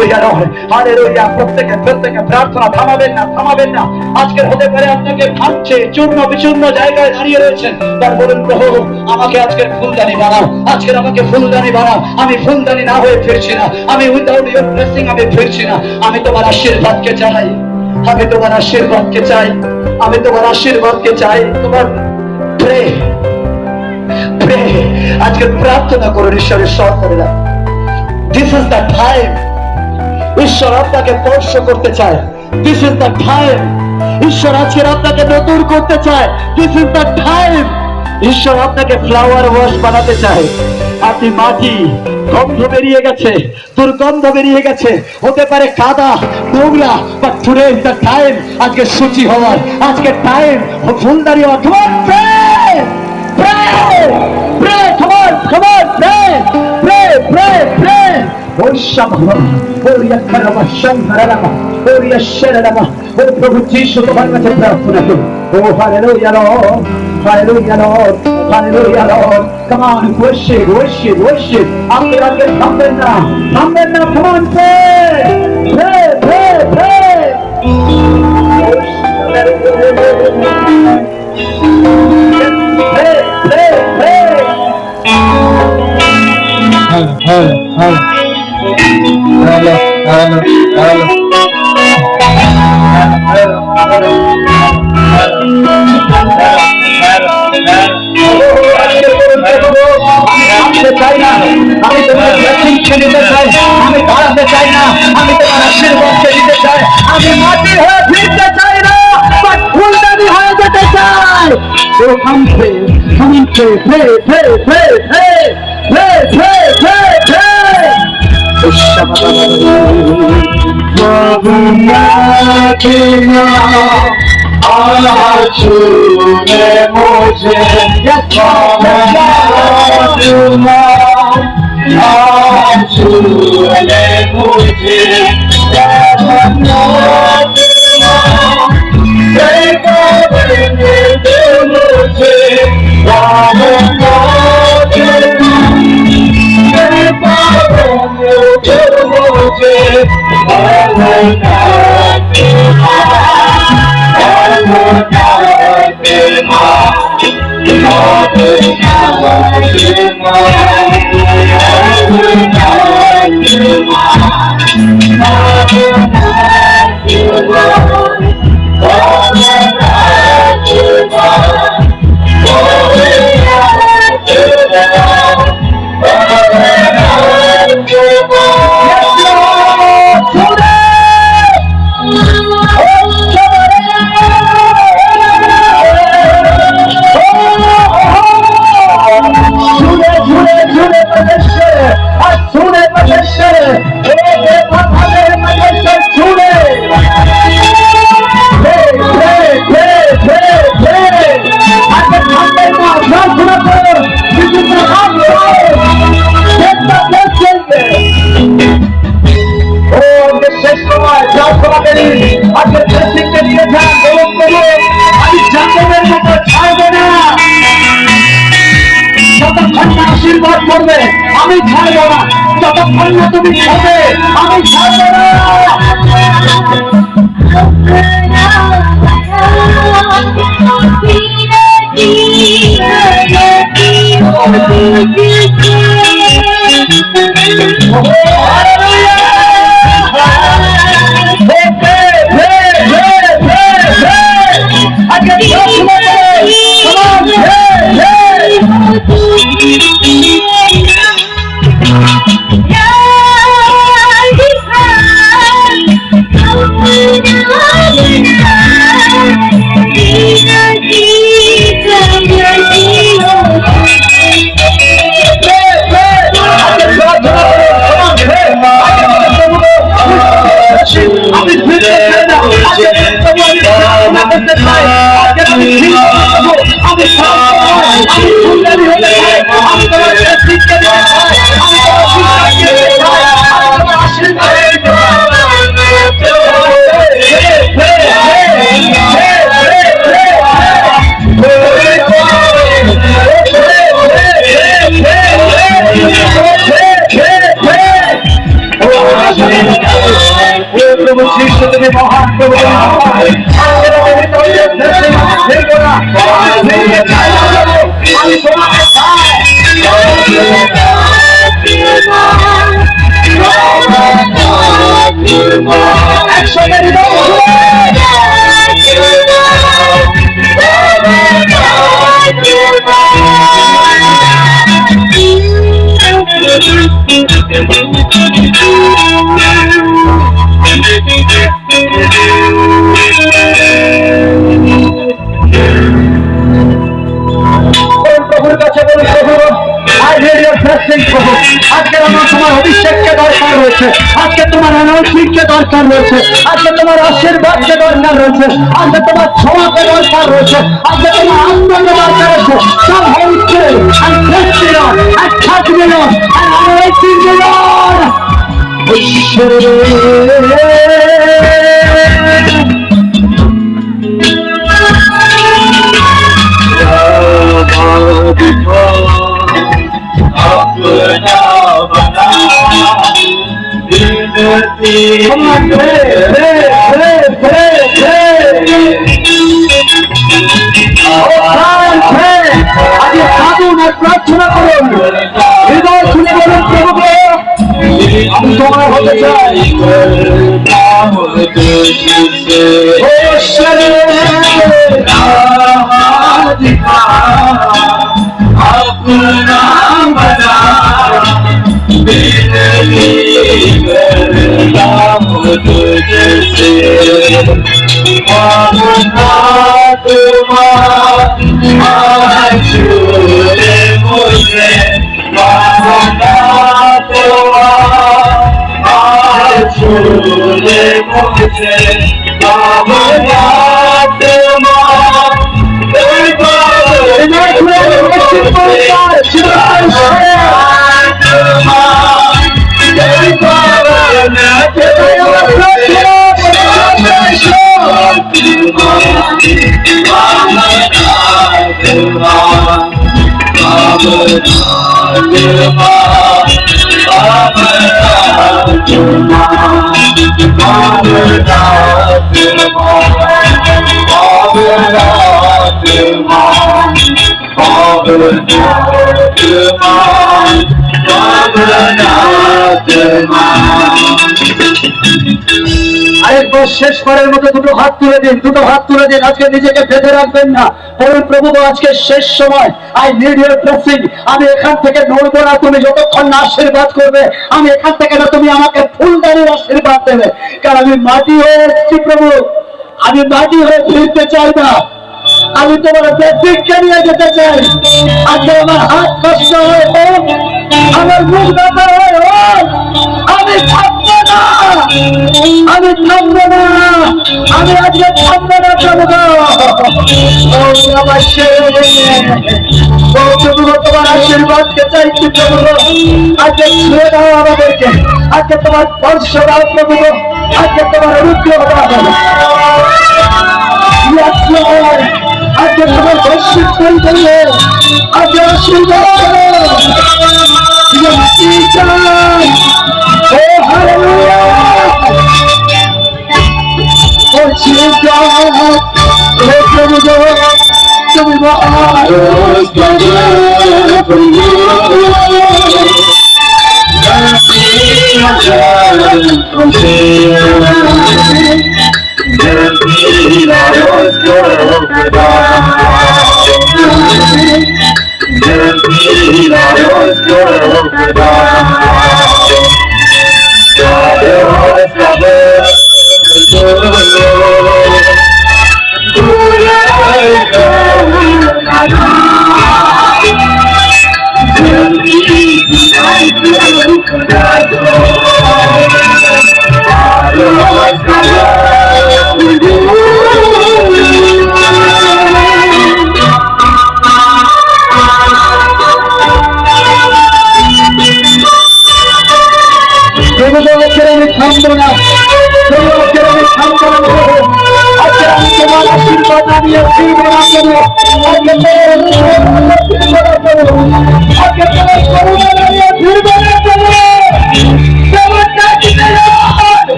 Hallelujah নয়, hallelujah. প্রত্যেকে প্রার্থনা থামাবেন না। আজকের হতে পারে আপনাকে ভাঙছে, চূর্ণ বিচূর্ণ জায়গায় দাঁড়িয়ে রয়েছেন, তার বলুন প্রভু আমাকে আজকের ফুলদানি বানাও, আজকের আমাকে ফুলদানি বানাও। আমি ফুলদানি না হয়ে ফিরছি না, আমি উইদাউট ইউর ব্লেসিং আমি ফিরছি না। আমি তোমার আশীর্বাদকে চাই, আমি তোমার আশীর্বাদকে চাই, আমি তোমার আশীর্বাদকে চাই। তোমার প্রে প্রে আজকে প্রার্থনা করুন ঈশ্বরের সন্তানেরা। This is the time. ঈশ্বর আপনাকে স্পর্শ করতে চায়। This is the time. ঈশ্বর আজকে আপনাকে নতুন করতে চায়। This is the time. ঈশ্বর আপনাকে ফ্লাওয়ার ওয়াশ বানাতে চায়। আপনি মাটি, গন্ধ বেরিয়ে গেছে, দুর্গন্ধ বেরিয়ে গেছে, হতে পারে কাদা নোংরা, but today is the time. আজকে সূচি হওয়ার, আজকে টাইম ফুলদানি হওয়ার। come on pray pray come on pray pray pray ওই শামা ওই আখারামা শামহারামা ওই আশরামা ও প্রভু যিশু তোমার কাছে প্রার্থনা করি। ও hallelujah lord, hallelujah lord, hallelujah lord. come on worship। আপনি আজকে থামবেন না। come on pray আমি তোমার ব্লেসিংকে নিতে চাই, আমি দাঁড়াতে চাই না, আমি তোমার আশীর্বাদকে নিতে চাই। আমি মাটি হয়ে ফিরতে চাই না, বাট ফুলদানি হয়ে যেতে চাই। ও come pray छूने मुझे छूने मुझे আশীর্বাদ করবে, আমি ছাড়বো না। যতক্ষণ না তুমি হবে, আমি ছাড়বো না। মহান প্রভু আজকের আমি হৃদয়ে দেখবো না, আমি তোমাকে চাই। একসঙ্গে প্রভুর কাছে বলি, প্রভু আজকে আমার তোমার অভিষেককে দরকার রয়েছে, আজকে তোমার অনৈতিককে দরকার রয়েছে, আজকে তোমার আশীর্বাদকে দরকার রয়েছে, আজকে তোমার ক্ষমাকে দরকার রয়েছে, আজকে তোমার আত্মাকে দরকার রয়েছে। সব হচ্ছে আর দেখছি না, আর থাকবে না, আর অনৈতিক প্রার্থনা করুন, হৃদয় খুলে বলুন, প্রভুকে আমি তোমার হতে চাই। আরেকবার শেষবারের মতো দুটো হাত তুলে দিন, দুটো হাত তুলে দিন। আজকে নিজেকে বেঁধে রাখবেন না, বলুন প্রভু আজকে শেষ সময়, আই নিড ইউর ব্লেসিং। আমি এখান থেকে নড়বো না, তুমি যতক্ষণ না আশীর্বাদ করবে। আমি এখান থেকে না, তুমি আমাকে ফুলদানির আশীর্বাদ দেবে। কারণ আমি মাটি হয়ে এসেছি প্রভু, আমি মাটি হয়ে ফিরতে চাই না, আমি তোমার ব্লেসিংকে নিয়ে যেতে চাই। আজকে আমার হাত কষ্ট হয়ে হোক, আমার মুখ ব্যথা হয়ে হোক, আমি থাকবো না, আমি থামবো না, আমি আজকে থামবো না প্রভু। তোমার আশীর্বাদকে চাইছি প্রভু, আজকে ছুঁয়ে দাও আমাদেরকে, আজকে তোমার স্পর্শ দাও প্রভু, আজকে তোমার অনুগ্রহ দাও, আজকে তোমার বৈশ্বিক পরিচয়ে আজকে আশীর্বাদ করো।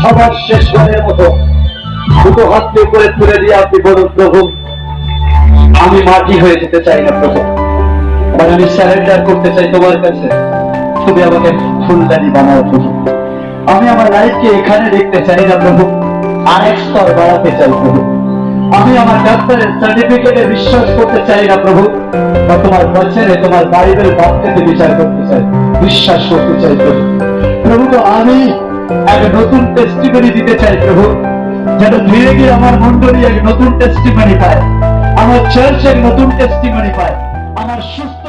সবার শেষবারের মতো দুটো হাতকে উপরে তুলে দিয়ে আপনি বলুন, প্রভু আমি মাটি হয়ে যেতে চাই না প্রভু, আমি স্যারেন্ডার করতে চাই তোমার কাছে। তুমি আমাকে ফুলদানি বানাও প্রভু। আমি আমার লাইফকে এখানে দেখতে চাই না প্রভু, আরেক স্তর বাড়াতে চাই প্রভু। আমি আমার ডাক্তারের সার্টিফিকেটে বিশ্বাস করতে চাই না প্রভু, বা তোমার বচনে তোমার বাইবেল বাক্যতে বিচার করতে চাই, বিশ্বাস করতে চাই প্রভু। প্রভু তো আমি এক নতুন টেস্টিমনি দিতে চাই প্রভু, যেন ধীরে ধীরে আমার মন্ডলী এক নতুন টেস্টিমনি পায়, আমার চার্চ এক নতুন টেস্টিমনি পায়, আমার সুস্থ